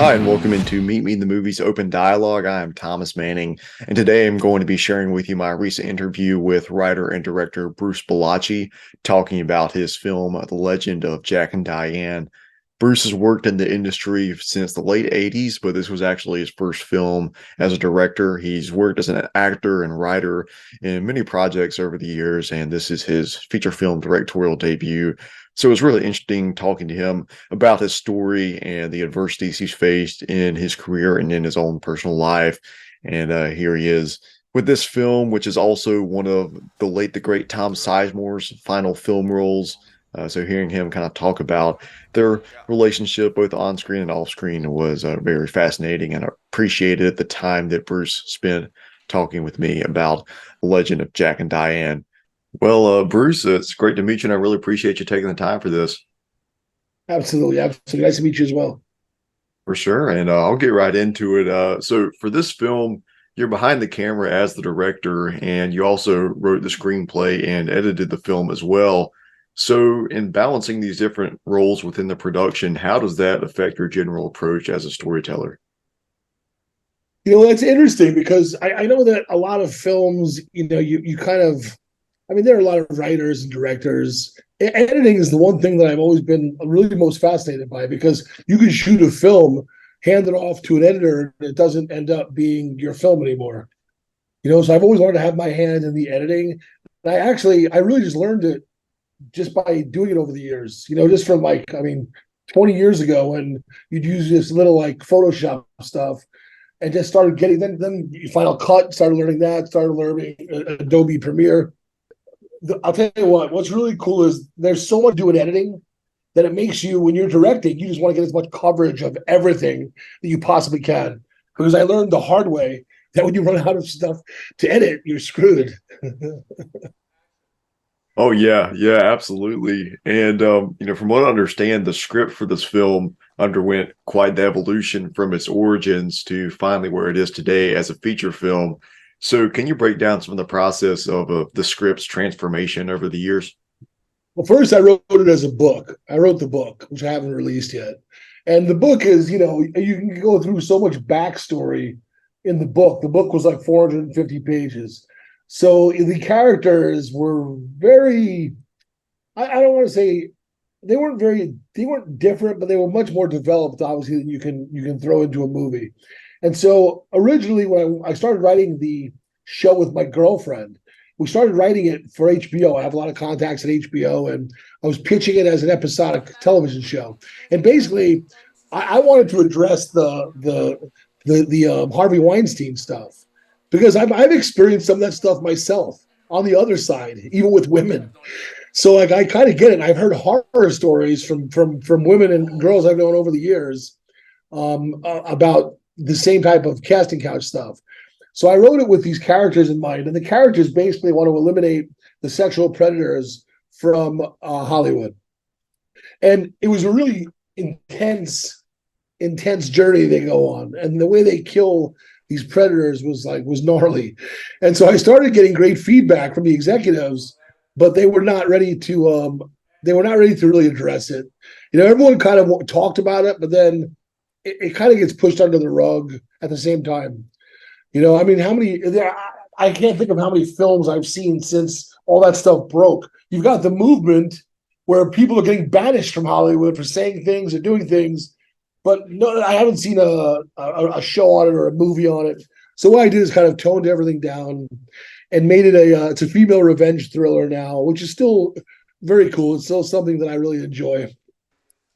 Hi, and welcome into Meet Me in the Movies Open Dialogue. I am Thomas Manning, and today I'm going to be sharing with you my recent interview with writer and director Bruce Bellocchi, talking about his film, The Legend of Jack and Diane. Bruce has worked in the industry since the late 80s, but this was actually his first film as a director. He's worked as an actor and writer in many projects over the years, and this is his feature film directorial debut. So it was really interesting talking to him about his story and the adversities he's faced in his career and in his own personal life. And here he is with this film, which is also one of the great Tom Sizemore's final film roles. So hearing him kind of talk about their relationship, both on screen and off screen, was very fascinating, and I appreciated the time that Bruce spent talking with me about The Legend of Jack and Diane. Well, Bruce, it's great to meet you, and I really appreciate you taking the time for this. Absolutely. Absolutely. Nice to meet you as well. For sure, and I'll get right into it. So for this film, you're behind the camera as the director, and you also wrote the screenplay and edited the film as well. So in balancing these different roles within the production, how does that affect your general approach as a storyteller? That's interesting because I know that a lot of films, you kind of, there are a lot of writers and directors. Editing is the one thing that I've always been really most fascinated by, because you can shoot a film, hand it off to an editor, and it doesn't end up being your film anymore. So I've always wanted to have my hand in the editing. And I really just learned it just by doing it over the years, just from 20 years ago, when you'd use this little Photoshop stuff and just started getting, then Final Cut, started learning that, started learning Adobe Premiere. I'll tell you what's really cool is there's so much to do in editing that it makes you, when you're directing, you just want to get as much coverage of everything that you possibly can. Because I learned the hard way that when you run out of stuff to edit, you're screwed. Oh yeah, yeah, absolutely. And from what I understand, the script for this film underwent quite the evolution from its origins to finally where it is today as a feature film. So can you break down some of the process of the script's transformation over the years? Well, first I wrote it as a book. I wrote the book, which I haven't released yet. And the book is, you can go through so much backstory in the book. The book was like 450 pages. So the characters were very, I don't want to say they weren't different, but they were much more developed, obviously, than you can throw into a movie. And so originally, when I started writing the show with my girlfriend, we started writing it for HBO. I have a lot of contacts at HBO, and I was pitching it as an episodic television show. And basically, I wanted to address the Harvey Weinstein stuff, because I've experienced some of that stuff myself on the other side, even with women. So I kind of get it. I've heard horror stories from women and girls I've known over the years about the same type of casting couch stuff. So I wrote it with these characters in mind, and the characters basically want to eliminate the sexual predators from Hollywood. And it was a really intense journey they go on, and the way they kill these predators was gnarly. And so I started getting great feedback from the executives, but they were not ready to really address it. Everyone kind of talked about it, but then it kind of gets pushed under the rug at the same time. I can't think of how many films I've seen since all that stuff broke. You've got the movement where people are getting banished from Hollywood for saying things or doing things, but no, I haven't seen a show on it or a movie on it. So what I did is kind of toned everything down and made it it's a female revenge thriller now, which is still very cool. It's still something that I really enjoy,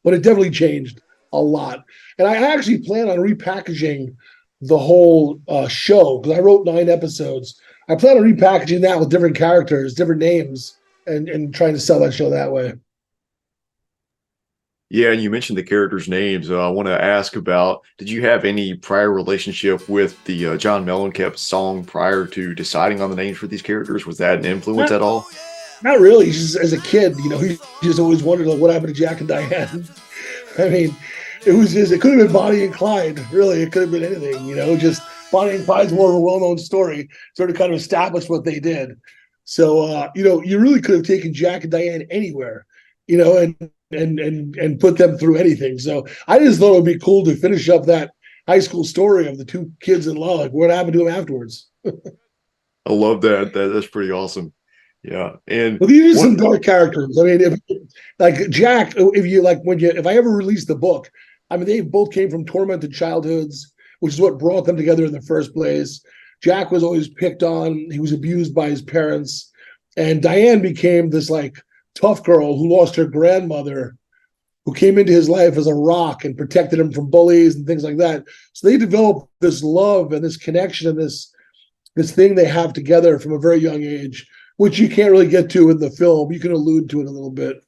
but it definitely changed a lot. And I actually plan on repackaging the whole show, because I wrote 9 episodes. I plan on repackaging that with different characters, different names, and trying to sell that show that way. Yeah, and you mentioned the characters' names. I want to ask about, did you have any prior relationship with the John Mellencamp song prior to deciding on the names for these characters? Was that an influence Not, at all? not really. Just as a kid, he just always wondered what happened to Jack and Diane. I mean, it could have been Bonnie and Clyde. Really, it could have been anything. Just Bonnie and Clyde's more of a well-known story, sort of kind of established what they did. So, you really could have taken Jack and Diane anywhere. and put them through anything. So I just thought it would be cool to finish up that high school story of the two kids in law. Like, what happened to them afterwards? I love that. That's pretty awesome. Yeah. And Well, these are some one, dark characters. I mean, if like Jack, if you like when you if I ever release the book, I mean they both came from tormented childhoods, which is what brought them together in the first place. Jack was always picked on, he was abused by his parents, and Diane became this like tough girl who lost her grandmother, who came into his life as a rock and protected him from bullies and things like that. So they developed this love and this connection and this thing they have together from a very young age, which you can't really get to in the film. You can allude to it a little bit.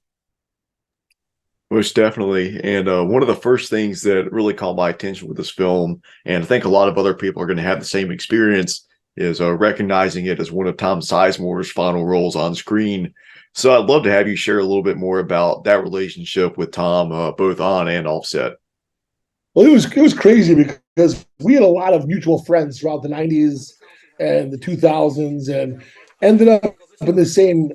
Most definitely. And one of the first things that really caught my attention with this film, and I think a lot of other people are going to have the same experience, is recognizing it as one of Tom Sizemore's final roles on screen. So I'd love to have you share a little bit more about that relationship with Tom, both on and off set. Well, it was crazy because we had a lot of mutual friends throughout the '90s and the 2000s, and ended up in the same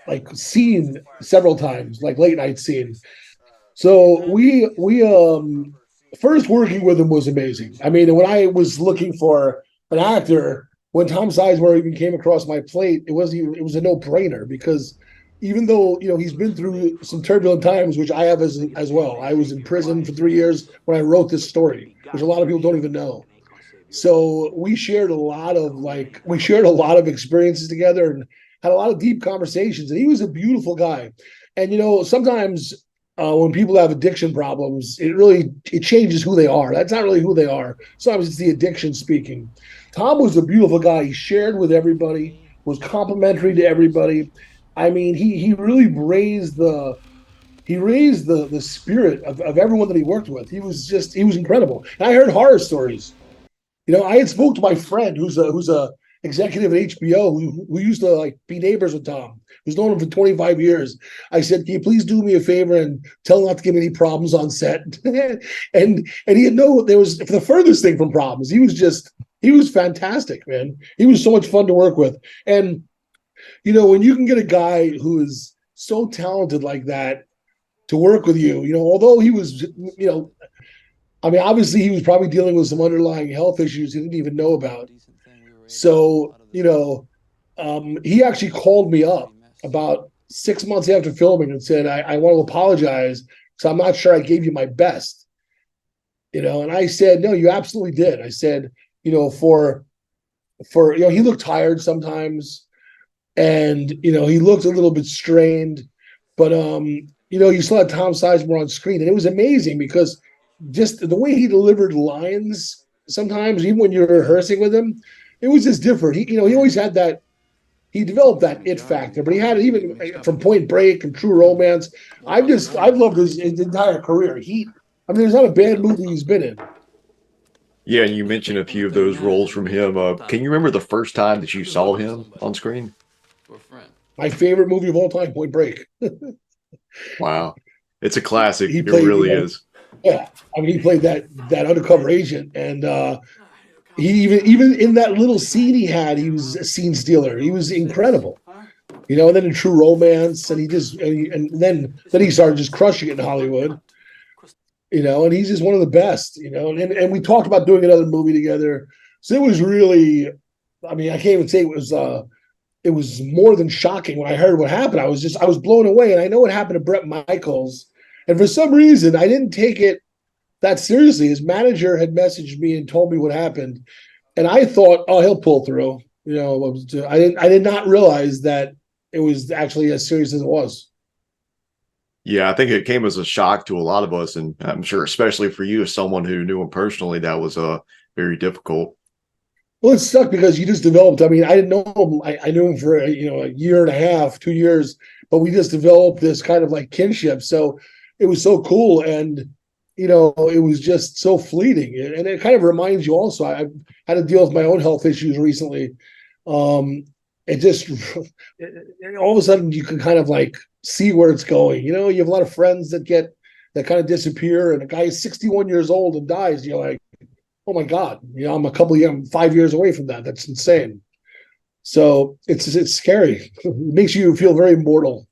like scene several times, like late night scene. So we first working with him was amazing. I mean, when I was looking for an actor, when Tom Sizemore even came across my plate, it was a no brainer because even though he's been through some turbulent times, which I have as well. I was in prison for 3 years when I wrote this story, which a lot of people don't even know. So we shared a lot of experiences together and had a lot of deep conversations. And he was a beautiful guy. And sometimes when people have addiction problems, it changes who they are. That's not really who they are. Sometimes it's the addiction speaking. Tom was a beautiful guy. He shared with everybody, was complimentary to everybody. I mean, he really raised the spirit of everyone that he worked with. He was incredible. And I heard horror stories. I had spoke to my friend who's a executive at HBO who used to like be neighbors with Tom, who's known him for 25 years. I said, "Can you please do me a favor and tell him not to give me any problems on set?" and he had there was for the furthest thing from problems. He was fantastic, man. He was so much fun to work with. And when you can get a guy who is so talented like that to work with you, although he was, I mean, obviously he was probably dealing with some underlying health issues he didn't even know about. So, he actually called me up about 6 months after filming and said, I want to apologize because I'm not sure I gave you my best. And I said, no, you absolutely did. I said, for he looked tired sometimes and, he looked a little bit strained, but, you still had Tom Sizemore on screen and it was amazing because just the way he delivered lines sometimes, even when you're rehearsing with him, it was just different. He always had that. He developed that it factor, but he had it even from Point Break and True Romance. I've loved his entire career. I mean, there's not a bad movie he's been in. Yeah, and you mentioned a few of those roles from him. Can you remember the first time that you saw him on screen? My favorite movie of all time, Point Break. Wow. It's a classic. He It played, really is. yeah. I mean, he played that undercover agent, and he even in that little scene he had, he was a scene stealer. He was incredible. And then in True Romance, and then he started just crushing it in Hollywood. And he's just one of the best. And we talked about doing another movie together. So it was really, I mean, I can't even say it was more than shocking when I heard what happened. I was blown away. And I know what happened to Bret Michaels, and for some reason I didn't take it that seriously. His manager had messaged me and told me what happened, and I thought, oh, he'll pull through. I did not realize that it was actually as serious as it was. Yeah, I think it came as a shock to a lot of us, and I'm sure especially for you as someone who knew him personally, that was very difficult. Well, it sucked because you just developed. I mean, I didn't know him. I knew him for a year and a half, 2 years, but we just developed this kind of like kinship. So it was so cool, and it was just so fleeting, and it kind of reminds you. Also, I had to deal with my own health issues recently. It just all of a sudden you can kind of like see where it's going. You have a lot of friends that kind of disappear, and a guy is 61 years old and dies. You're like, oh my God, I'm 5 years away from that. That's insane. So it's scary. It makes you feel very mortal.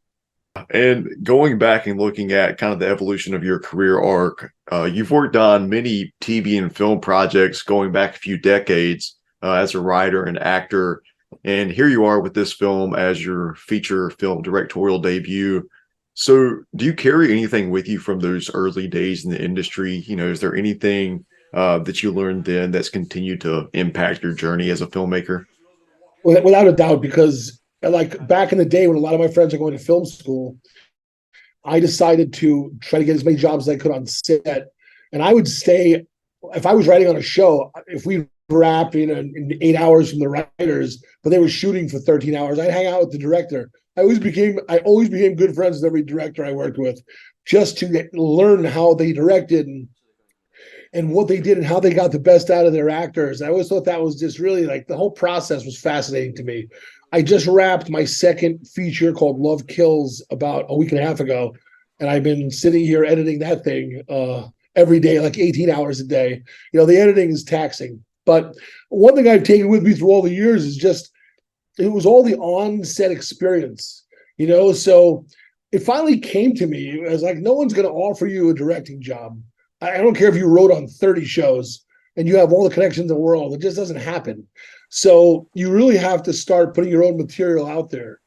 And going back and looking at kind of the evolution of your career arc, you've worked on many TV and film projects going back a few decades as a writer and actor. And here you are with this film as your feature film directorial debut. So, do you carry anything with you from those early days in the industry? Is there anything that you learned then that's continued to impact your journey as a filmmaker? Without a doubt, because like back in the day when a lot of my friends are going to film school, I decided to try to get as many jobs as I could on set. And I would stay, if I was writing on a show, if we wrapped in 8 hours from the writers, but they were shooting for 13 hours, I'd hang out with the director. I always became good friends with every director I worked with, just to learn how they directed and what they did and how they got the best out of their actors. I always thought that was just really like the whole process was fascinating to me. I just wrapped my second feature called Love Kills about a week and a half ago, and I've been sitting here editing that thing every day, like 18 hours a day. The editing is taxing. But one thing I've taken with me through all the years is just it was all the on-set experience. So it finally came to me as like no one's going to offer you a directing job. I don't care if you wrote on 30 shows and you have all the connections in the world. It just doesn't happen. So you really have to start putting your own material out there.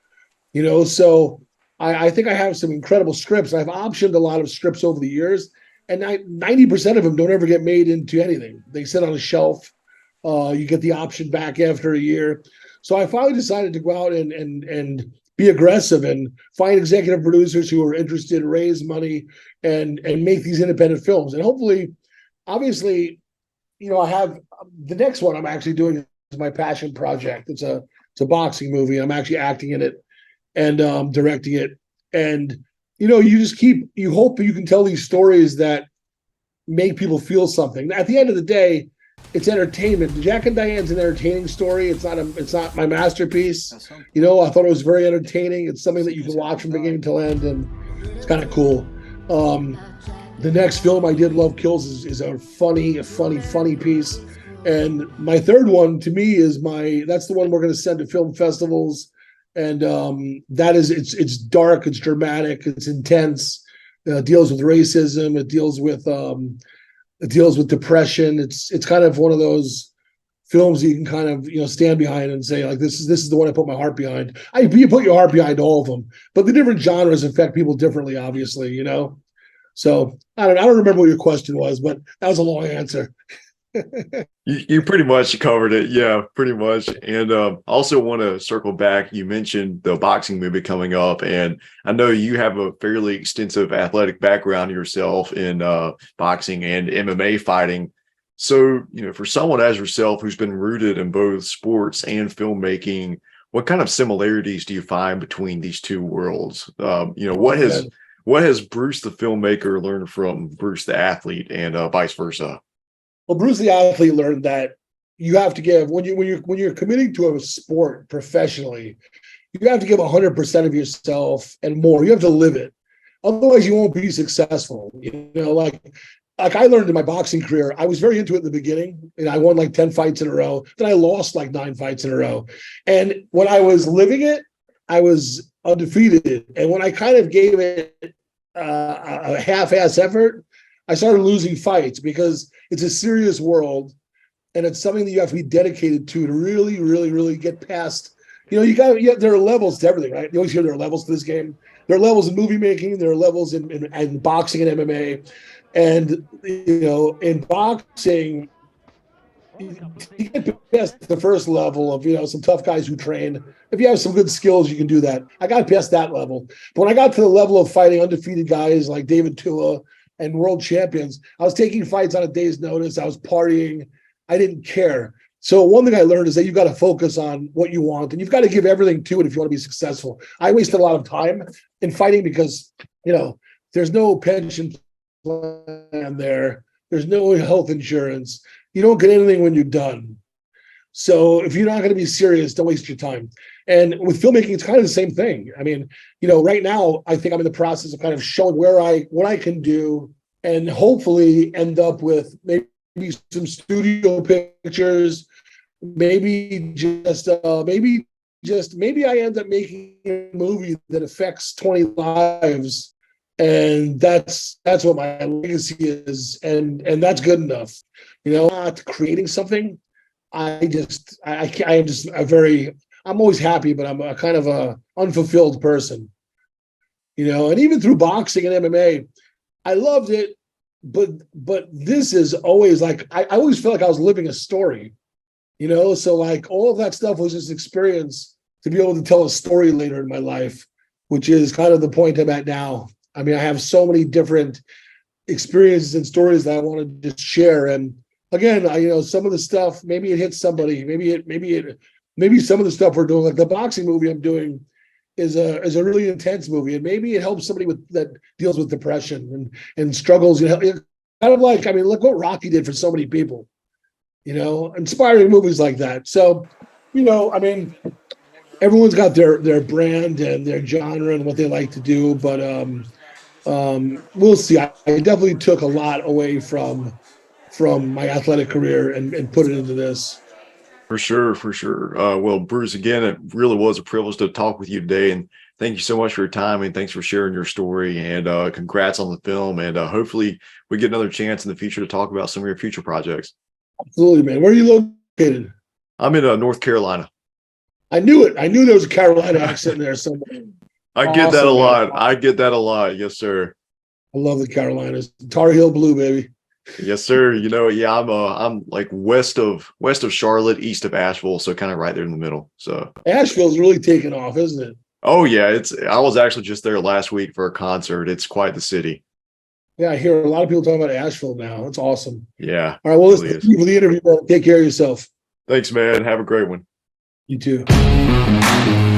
So I think I have some incredible scripts. I've optioned a lot of scripts over the years, and 90% of them don't ever get made into anything. They sit on a shelf. You get the option back after a year. So I finally decided to go out and be aggressive and find executive producers who are interested, raise money, and make these independent films. And hopefully, obviously, I have the next one I'm actually doing is my passion project. It's a boxing movie. I'm actually acting in it and directing it. And you hope that you can tell these stories that make people feel something. At the end of the day, it's entertainment. Jack and Diane's an entertaining story. It's not my masterpiece. I thought it was very entertaining. It's something that you can watch from beginning to end, and it's kind of cool. The next film I did, Love Kills, is a funny piece. And my third one, to me, that's the one we're going to send to film festivals. And that is it's dark, it's dramatic, it's intense. Deals with racism. It deals with depression. It's kind of one of those films that you can kind of stand behind and say like this is the one I put my heart behind. You put your heart behind all of them, but the different genres affect people differently, obviously. So I don't remember what your question was, but that was a long answer. You pretty much covered it. Yeah, pretty much. And also want to circle back. You mentioned the boxing movie coming up, and I know you have a fairly extensive athletic background yourself in boxing and MMA fighting. So, for someone as yourself who's been rooted in both sports and filmmaking, what kind of similarities do you find between these two worlds? What has Bruce the filmmaker learned from Bruce the athlete, and vice versa? Well, Bruce the athlete learned that you have to give when you're committing to a sport professionally, you have to give 100% of yourself and more. You have to live it, otherwise you won't be successful. Like I learned in my boxing career, I was very into it in the beginning, and I won like 10 fights in a row. Then I lost like 9 fights in a row, and when I was living it, I was undefeated. And when I kind of gave it a half-ass effort, I started losing fights because it's a serious world, and it's something that you have to be dedicated to really, really, really get past. There are levels to everything, right? You always hear there are levels to this game. There are levels in movie making. There are levels in boxing and MMA, and in boxing, you get past the first level of some tough guys who train. If you have some good skills, you can do that. I got past that level, but when I got to the level of fighting undefeated guys like David Tua and world champions, I was taking fights on a day's notice. I was partying. I didn't care. So one thing I learned is that you've got to focus on what you want, and you've got to give everything to it if you want to be successful. I wasted a lot of time in fighting because there's no pension plan there. There's no health insurance. You don't get anything when you're done. So if you're not going to be serious, don't waste your time. And with filmmaking, it's kind of the same thing. I mean, right now, I think I'm in the process of kind of showing what I can do, and hopefully end up with maybe some studio pictures, maybe just maybe just maybe I end up making a movie that affects 20 lives, and that's what my legacy is, and that's good enough. Not creating something. I am just a very. I'm always happy, but I'm a kind of a unfulfilled person. And even through boxing and MMA, I loved it, but this is always like I always felt like I was living a story. So like all of that stuff was just experience to be able to tell a story later in my life, which is kind of the point I'm at now. I mean, I have so many different experiences and stories that I want to just share. And again, some of the stuff, maybe it hits somebody, maybe some of the stuff we're doing, like the boxing movie I'm doing, is a really intense movie, and maybe it helps somebody that deals with depression and struggles. Kind of like, I mean, look what Rocky did for so many people. Inspiring movies like that. So, I mean, everyone's got their brand and their genre and what they like to do, but we'll see. I definitely took a lot away from my athletic career and put it into this. For sure, for sure. Well, Bruce, again, it really was a privilege to talk with you today, and thank you so much for your time, and thanks for sharing your story, and congrats on the film, and hopefully we get another chance in the future to talk about some of your future projects. Absolutely, man. Where are you located? I'm in North Carolina. I knew it. I knew there was a Carolina accent there somewhere. I get that a lot. I get that a lot. Yes, sir. I love the Carolinas. Tar Heel Blue, baby. Yes, sir. Yeah, I'm like west of Charlotte, east of Asheville, so kind of right there in the middle. So Asheville's really taken off, isn't it? Oh yeah, I was actually just there last week for a concert. It's quite the city. Yeah, I hear a lot of people talking about Asheville now. It's awesome. Yeah. All right, well, listen, thank you for the interview. Take care of yourself. Thanks, man. Have a great one. You too.